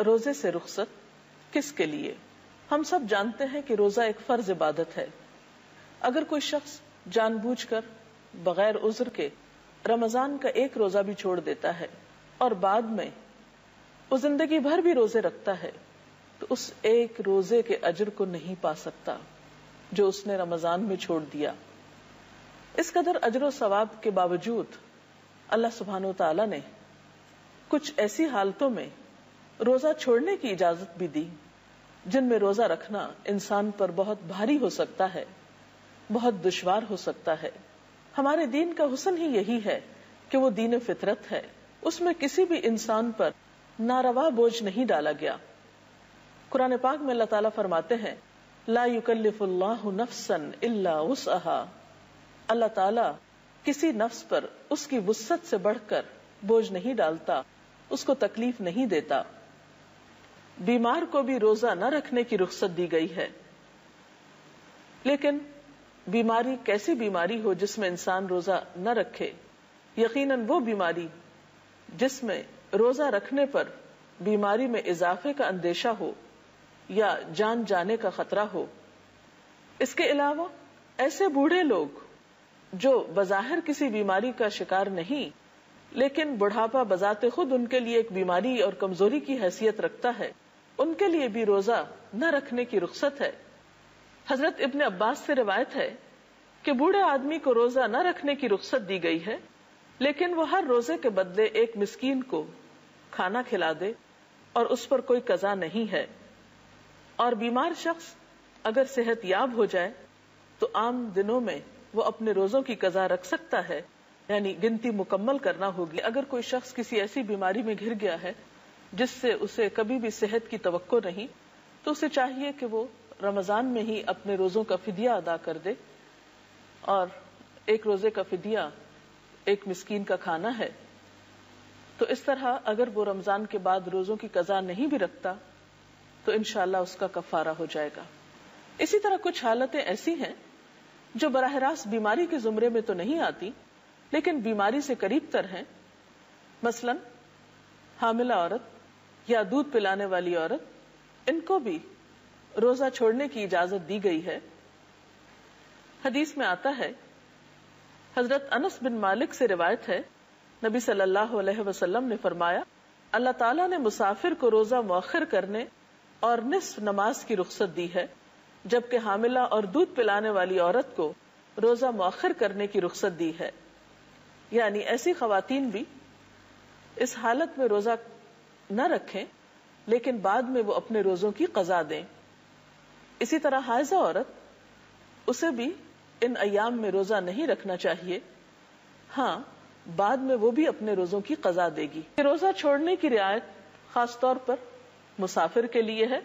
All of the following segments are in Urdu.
روزے سے رخصت کس کے لیے؟ ہم سب جانتے ہیں کہ روزہ ایک فرض عبادت ہے. اگر کوئی شخص جان بوجھ کر بغیر عذر کے رمضان کا ایک روزہ بھی چھوڑ دیتا ہے اور بعد میں وہ زندگی بھر بھی روزے رکھتا ہے تو اس ایک روزے کے اجر کو نہیں پا سکتا جو اس نے رمضان میں چھوڑ دیا. اس قدر اجر و ثواب کے باوجود اللہ سبحانہ و تعالی نے کچھ ایسی حالتوں میں روزہ چھوڑنے کی اجازت بھی دی جن میں روزہ رکھنا انسان پر بہت بھاری ہو سکتا ہے، بہت دشوار ہو سکتا ہے. ہمارے دین کا حسن ہی یہی ہے کہ وہ دین فطرت ہے، اس میں کسی بھی انسان پر ناروا بوجھ نہیں ڈالا گیا. قرآن پاک میں اللہ تعالیٰ فرماتے ہیں لا یکلف اللہ نفسا الا وسعها. اللہ تعالیٰ کسی نفس پر اس کی وسعت سے بڑھ کر بوجھ نہیں ڈالتا، اس کو تکلیف نہیں دیتا. بیمار کو بھی روزہ نہ رکھنے کی رخصت دی گئی ہے، لیکن بیماری کیسی بیماری ہو جس میں انسان روزہ نہ رکھے؟ یقیناً وہ بیماری جس میں روزہ رکھنے پر بیماری میں اضافے کا اندیشہ ہو یا جان جانے کا خطرہ ہو. اس کے علاوہ ایسے بوڑھے لوگ جو بظاہر کسی بیماری کا شکار نہیں لیکن بڑھاپا بذات خود ان کے لیے ایک بیماری اور کمزوری کی حیثیت رکھتا ہے، ان کے لیے بھی روزہ نہ رکھنے کی رخصت ہے. حضرت ابن عباس سے روایت ہے کہ بوڑھے آدمی کو روزہ نہ رکھنے کی رخصت دی گئی ہے، لیکن وہ ہر روزے کے بدلے ایک مسکین کو کھانا کھلا دے اور اس پر کوئی قضا نہیں ہے. اور بیمار شخص اگر صحت یاب ہو جائے تو عام دنوں میں وہ اپنے روزوں کی قضا رکھ سکتا ہے، یعنی گنتی مکمل کرنا ہوگی. اگر کوئی شخص کسی ایسی بیماری میں گھر گیا ہے جس سے اسے کبھی بھی صحت کی توقع نہیں تو اسے چاہیے کہ وہ رمضان میں ہی اپنے روزوں کا فدیہ ادا کر دے، اور ایک روزے کا فدیہ ایک مسکین کا کھانا ہے. تو اس طرح اگر وہ رمضان کے بعد روزوں کی قضا نہیں بھی رکھتا تو انشاءاللہ اس کا کفارہ ہو جائے گا. اسی طرح کچھ حالتیں ایسی ہیں جو براہ راست بیماری کے زمرے میں تو نہیں آتی لیکن بیماری سے قریب تر ہیں. مثلا حاملہ عورت یا دودھ پلانے والی عورت، ان کو بھی روزہ چھوڑنے کی اجازت دی گئی ہے. حدیث میں آتا ہے، حضرت انس بن مالک سے روایت ہے، نبی صلی اللہ علیہ وسلم نے فرمایا اللہ تعالیٰ نے مسافر کو روزہ مؤخر کرنے اور نصف نماز کی رخصت دی ہے، جبکہ حاملہ اور دودھ پلانے والی عورت کو روزہ مؤخر کرنے کی رخصت دی ہے. یعنی ایسی خواتین بھی اس حالت میں روزہ نہ رکھیں لیکن بعد میں وہ اپنے روزوں کی قضا دیں. اسی طرح حائضہ عورت، اسے بھی ان ایام میں روزہ نہیں رکھنا چاہیے، ہاں بعد میں وہ بھی اپنے روزوں کی قضا دے گی. روزہ چھوڑنے کی رعایت خاص طور پر مسافر کے لیے ہے.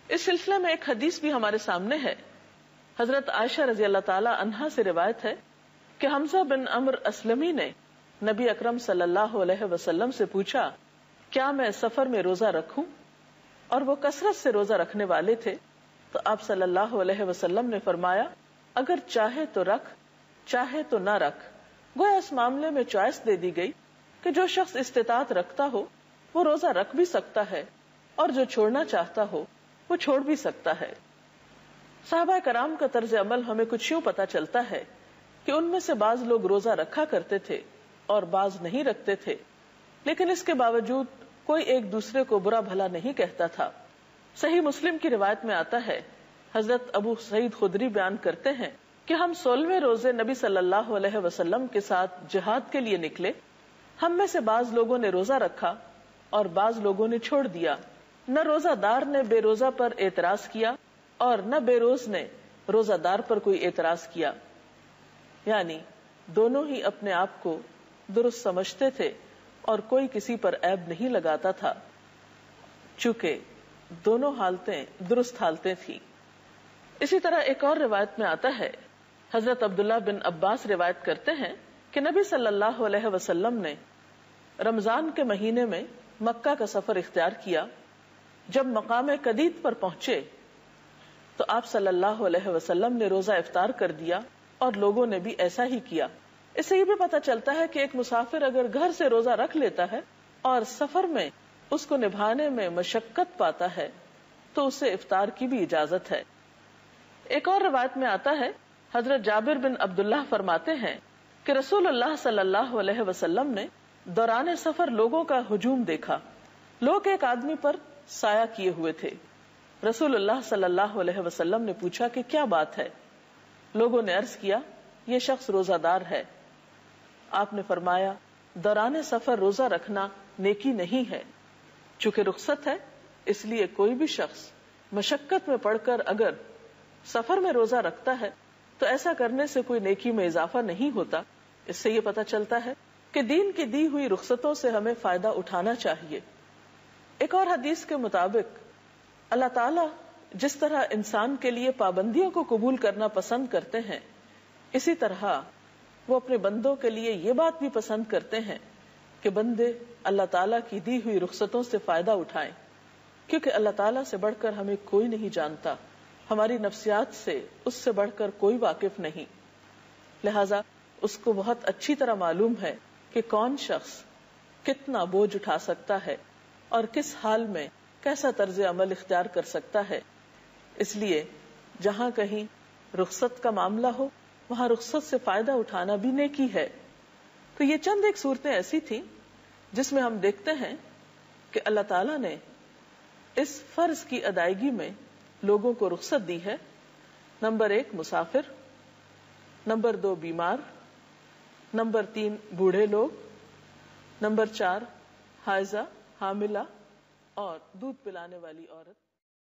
اس سلسلے میں ایک حدیث بھی ہمارے سامنے ہے. حضرت عائشہ رضی اللہ تعالی عنہا سے روایت ہے کہ حمزہ بن عمرو اسلمی نے نبی اکرم صلی اللہ علیہ وسلم سے پوچھا کیا میں سفر میں روزہ رکھوں؟ اور وہ کثرت سے روزہ رکھنے والے تھے. تو آپ صلی اللہ علیہ وسلم نے فرمایا اگر چاہے تو رکھ، چاہے تو نہ رکھ. گویا اس معاملے میں چوائس دے دی گئی کہ جو شخص استطاعت رکھتا ہو وہ روزہ رکھ بھی سکتا ہے اور جو چھوڑنا چاہتا ہو وہ چھوڑ بھی سکتا ہے. صحابہ کرام کا طرز عمل ہمیں کچھ یوں پتہ چلتا ہے کہ ان میں سے بعض لوگ روزہ رکھا کرتے تھے اور بعض نہیں رکھتے تھے، لیکن اس کے باوجود کوئی ایک دوسرے کو برا بھلا نہیں کہتا تھا. صحیح مسلم کی روایت میں آتا ہے، حضرت ابو سعید خدری بیان کرتے ہیں کہ ہم 16ویں روزے نبی صلی اللہ علیہ وسلم کے ساتھ جہاد کے لیے نکلے. ہم میں سے بعض لوگوں نے روزہ رکھا اور بعض لوگوں نے چھوڑ دیا. نہ روزہ دار نے بے روزہ پر اعتراض کیا اور نہ بے روز نے روزہ دار پر کوئی اعتراض کیا. یعنی دونوں ہی اپنے آپ کو درست سمجھتے تھے اور کوئی کسی پر عیب نہیں لگاتا تھا، چونکہ دونوں حالتیں درست حالتیں تھیں. اسی طرح ایک اور روایت میں آتا ہے، حضرت عبداللہ بن عباس روایت کرتے ہیں کہ نبی صلی اللہ علیہ وسلم نے رمضان کے مہینے میں مکہ کا سفر اختیار کیا. جب مقام قدید پر پہنچے تو آپ صلی اللہ علیہ وسلم نے روزہ افطار کر دیا اور لوگوں نے بھی ایسا ہی کیا. اس سے یہ بھی پتہ چلتا ہے کہ ایک مسافر اگر گھر سے روزہ رکھ لیتا ہے اور سفر میں اس کو نبھانے میں مشقت پاتا ہے تو اسے افطار کی بھی اجازت ہے۔ ایک اور روایت میں آتا ہے، حضرت جابر بن عبداللہ فرماتے ہیں کہ رسول اللہ صلی اللہ علیہ وسلم نے دوران سفر لوگوں کا ہجوم دیکھا۔ لوگ ایک آدمی پر سایہ کیے ہوئے تھے۔ رسول اللہ صلی اللہ علیہ وسلم نے پوچھا کہ کیا بات ہے؟ لوگوں نے عرض کیا، یہ شخص روزہ دار ہے۔ آپ نے فرمایا، دوران سفر روزہ رکھنا نیکی نہیں ہے۔ چونکہ رخصت ہے اس لیے کوئی بھی شخص مشقت میں پڑھ کر اگر سفر میں روزہ رکھتا ہے تو ایسا کرنے سے کوئی نیکی میں اضافہ نہیں ہوتا۔ اس سے یہ پتہ چلتا ہے کہ دین کی دی ہوئی رخصتوں سے ہمیں فائدہ اٹھانا چاہیے۔ ایک اور حدیث کے مطابق اللہ تعالیٰ جس طرح انسان کے لیے پابندیوں کو قبول کرنا پسند کرتے ہیں، اسی طرح وہ اپنے بندوں کے لیے یہ بات بھی پسند کرتے ہیں کہ بندے اللہ تعالیٰ کی دی ہوئی رخصتوں سے فائدہ اٹھائیں، کیونکہ اللہ تعالیٰ سے بڑھ کر ہمیں کوئی نہیں جانتا، ہماری نفسیات سے اس سے بڑھ کر کوئی واقف نہیں، لہذا اس کو بہت اچھی طرح معلوم ہے کہ کون شخص کتنا بوجھ اٹھا سکتا ہے اور کس حال میں کیسا طرز عمل اختیار کر سکتا ہے۔ اس لیے جہاں کہیں رخصت کا معاملہ ہو وہاں رخصت سے فائدہ اٹھانا بھی نیکی ہے۔ تو یہ چند ایک صورتیں ایسی تھیں جس میں ہم دیکھتے ہیں کہ اللہ تعالیٰ نے اس فرض کی ادائیگی میں لوگوں کو رخصت دی ہے۔ نمبر 1 مسافر، نمبر 2 بیمار، نمبر 3 بوڑھے لوگ، نمبر 4 حائضہ، حاملہ اور دودھ پلانے والی عورت۔